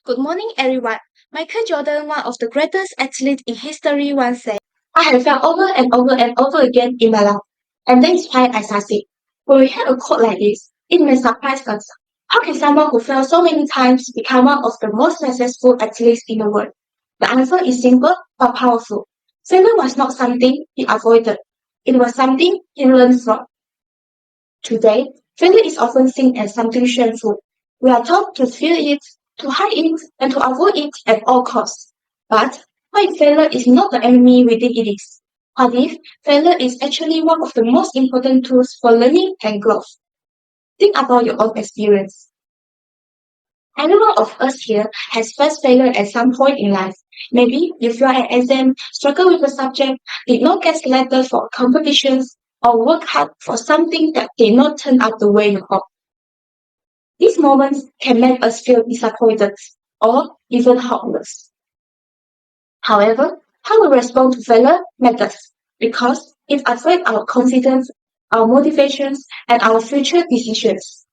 Good morning, everyone. Michael Jordan, one of the greatest athletes in history, once said, I have failed over and over and over again in my life, and that is why I succeed. When we hear a quote like this, it may surprise us. How can someone who failed so many times become one of the most successful athletes in the world? The answer is simple but powerful. Failure was not something he avoided. It was something he learned from. Today, failure is often seen as something shameful. We are taught to fear it, to hide it, and to avoid it at all costs. But what if failure is not the enemy we think it is? What if failure is actually one of the most important tools for learning and growth? Think about your own experience. Every one of us here has faced failure at some point in life. Maybe you failed an exam, struggled with a subject, did not get selected for competitions, or worked hard for something that did not turn out the way you hoped. These moments can make us feel disappointed or even hopeless. However, how we respond to failure matters because it affects our confidence, our motivations, and our future decisions.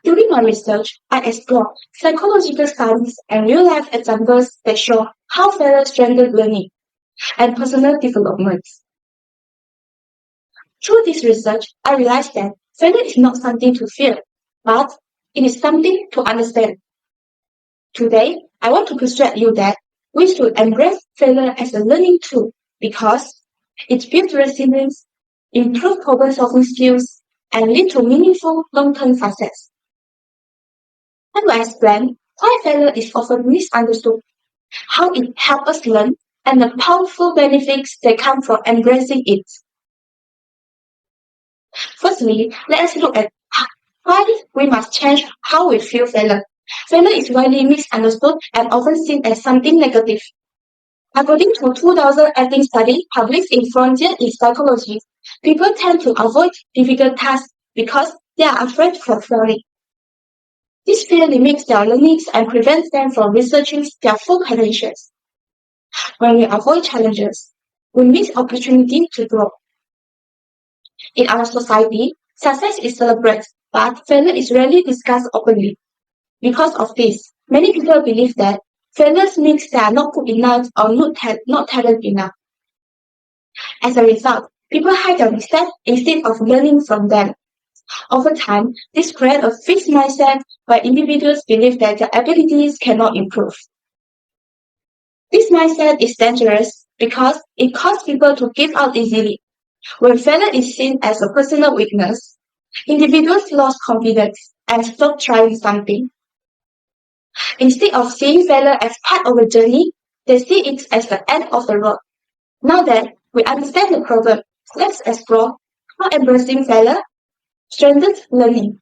During my research, I explored psychological studies and real-life examples that show how failure strengthens learning and personal development. Through this research, I realized that failure is not something to fear, but it is something to understand. Today, I want to persuade you that we should embrace failure as a learning tool because it builds resilience, improves problem-solving skills, and leads to meaningful long-term success. I will explain why failure is often misunderstood, how it helps us learn, and the powerful benefits that come from embracing it. Firstly, let us look at why we must change how we view failure. Failure is widely misunderstood and often seen as something negative. According to a 2018 study published in Frontier in Psychology, people tend to avoid difficult tasks because they are afraid of failing. This fear limits their learnings and prevents them from researching their full potentials. When we avoid challenges, we miss opportunity to grow. In our society, success is celebrated, but failure is rarely discussed openly. Because of this, many people believe that failures means they are not good enough or not talented enough. As a result, people hide their mistakes instead of learning from them. Over time, this creates a fixed mindset where individuals believe that their abilities cannot improve. This mindset is dangerous because it causes people to give up easily. When failure is seen as a personal weakness, individuals lose confidence and stop trying something. Instead of seeing failure as part of a journey, they see it as the end of the road. Now that we understand the problem, let's explore how embracing failure strengthens learning.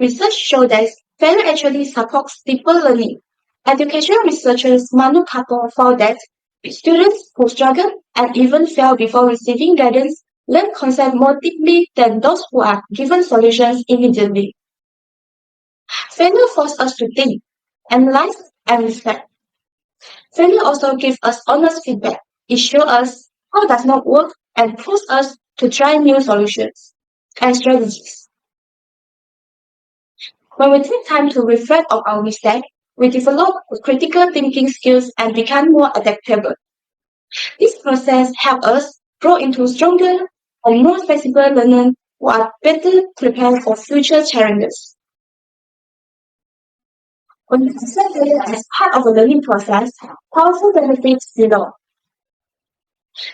Research shows that failure actually supports deeper learning. Educational researchers Manu Kapoor found that students who struggle and even fail before receiving guidance learn concepts more deeply than those who are given solutions immediately. Failure forces us to think, analyze, and reflect. Failure also gives us honest feedback. It shows us what does not work and pushes us to try new solutions and strategies. When we take time to reflect on our mistakes, we develop critical thinking skills and become more adaptable. This process helps us grow into stronger and more flexible learners who are better prepared for future challenges. When we accept failure as part of the learning process, powerful benefits below.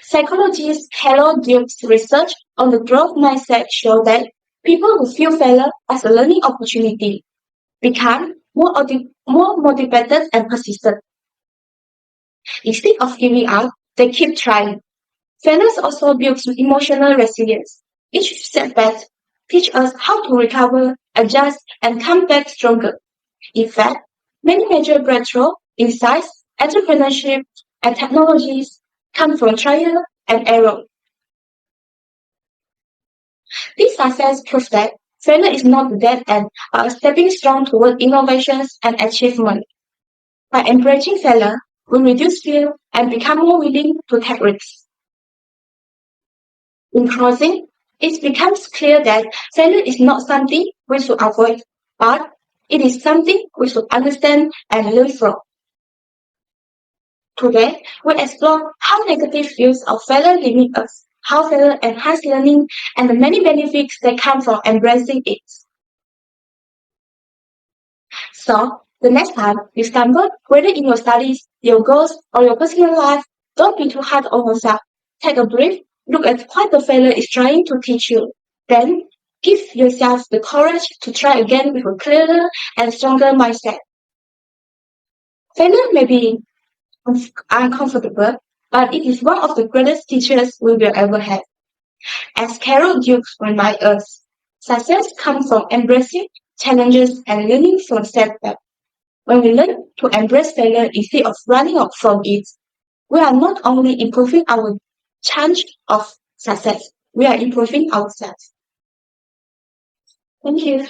Psychologist Carol Dweck's research on the growth mindset show that people who view failure as a learning opportunity become more motivated and persistent. Instead of giving up, they keep trying. Failures also builds emotional resilience. Each setback teaches us how to recover, adjust, and come back stronger. In fact, many major breakthroughs in science, entrepreneurship, and technologies come from trial and error. This success proves that failure is not the dead end, but a stepping stone toward innovations and achievement. By embracing failure, we reduce fear and become more willing to take risks. In closing, it becomes clear that failure is not something we should avoid, but It is something we should understand and learn from. Today, we explore how negative views of failure limit us, how failure enhances learning, and the many benefits that come from embracing it. So, the next time you stumble, whether in your studies, your goals, or your personal life, don't be too hard on yourself. Take a breath, look at what the failure is trying to teach you. Then, give yourself the courage to try again with a clearer and stronger mindset. Failure may be uncomfortable, but it is one of the greatest teachers we will ever have. As Carol Dukes reminds us, success comes from embracing challenges and learning from setbacks. When we learn to embrace failure instead of running out from it, we are not only improving our chance of success, we are improving ourselves. Thank you.